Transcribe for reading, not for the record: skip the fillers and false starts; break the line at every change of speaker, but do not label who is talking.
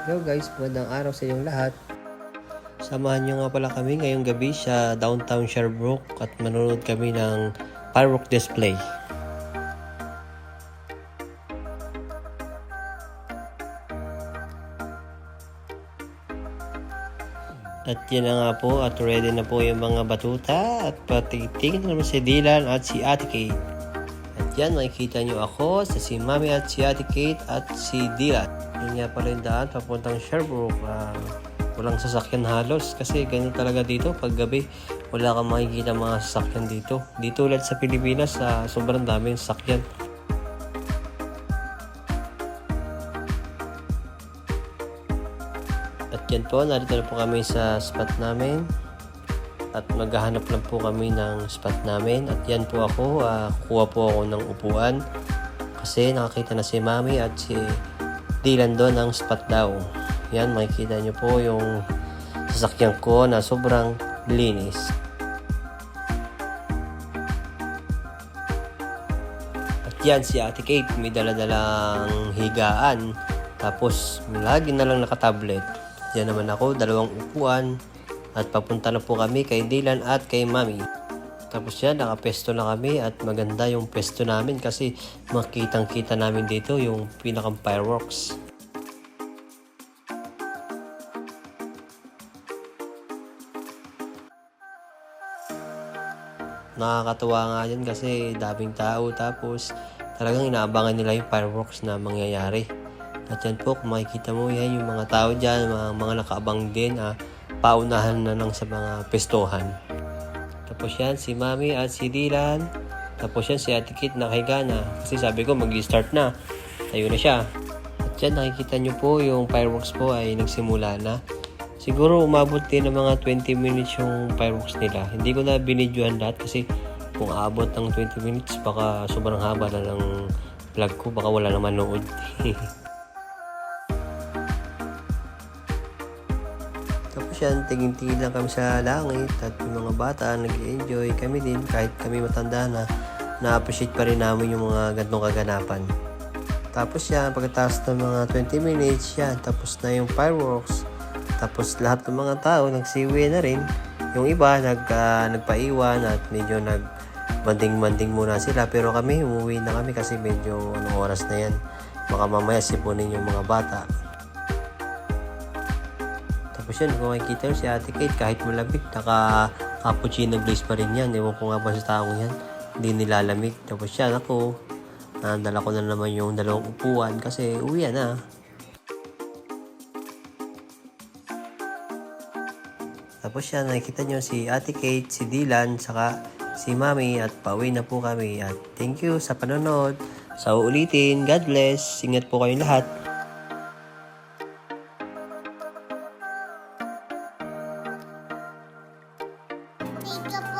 Hello guys, magandang araw sa inyong lahat. Samahan nyo nga pala kami ngayong gabi sa downtown Sherbrooke at manonood kami ng firework display. At yan na nga po at ready na po yung mga batuta at patitigil naman si Dylan at si Ate Kate. At yan, makikita nyo ako sa si Mami at si Ate Kate at si Dylan. Yun nga pala yung daan papuntang Sherbrooke. Walang sasakyan halos kasi ganyan talaga dito pag gabi. Wala kang makikita mga sasakyan dito. Dito ulit sa Pilipinas, sobrang daming sasakyan. At yan po, narito na po kami sa spot namin. At maghahanap lang po kami ng spot namin. At yan po ako, kukuha po ako ng upuan. Kasi nakakita na si Mami at si Dylan doon ng spot daw. Yan, makikita nyo po yung sasakyan ko na sobrang linis. At yan, si Ate Kate may daladalang higaan. Tapos, lagi na lang nakatablet. Yan naman ako, dalawang upuan. At papunta na po kami kay Dylan at kay Mami. Tapos yan, nakapesto na kami at maganda yung pesto namin kasi makitang-kita namin dito yung pinakang fireworks. Nakakatuwa nga yan kasi daming tao tapos talagang inaabangan nila yung fireworks na mangyayari. At yan po, kung makikita mo yan, yung mga tao dyan, mga nakaabang din, paunahan na lang sa mga pestohan. Tapos yan, si Mami at si Dylan. Tapos yan, si Ate Kate nakahiga na. Kasi sabi ko, mag-start na. Tayo na siya. At yan, nakikita nyo po, yung fireworks po ay nagsimula na. Siguro umabot din ng mga 20 minutes yung fireworks nila. Hindi ko na binidyohan lahat kasi kung aabot ng 20 minutes, baka sobrang haba na ng vlog ko. Baka wala naman manood. Tapos yan, tingin-tingin lang kami sa langit at yung mga bata nag-enjoy. Kami din, kahit kami matanda na-appreciate pa rin namin yung mga gantong kaganapan. Tapos yan, pagkatapos ng mga 20 minutes yan, tapos na yung fireworks. Tapos lahat ng mga tao nagsiwi na rin. Yung iba nagpaiwan at medyo banding-banding muna sila. Pero kami, umuwi na kami kasi medyo anong oras na yan. Baka mamaya sipunin yung mga bata. Tapos yun, kung makikita si Ate Kate, kahit malabig, naka-cappuccino glaze pa rin yan. Ewan ko nga ba sa taong yan, hindi nilalamig. Tapos yan, ako, dala ko na naman yung dalawang upuan kasi uwi na. Tapos yan, nakikita nyo si Ate Kate, si Dylan, saka si Mami at pauwi na po kami. At thank you sa panonood. Sa uulitin, God bless. Ingat po kayong lahat.
Pick up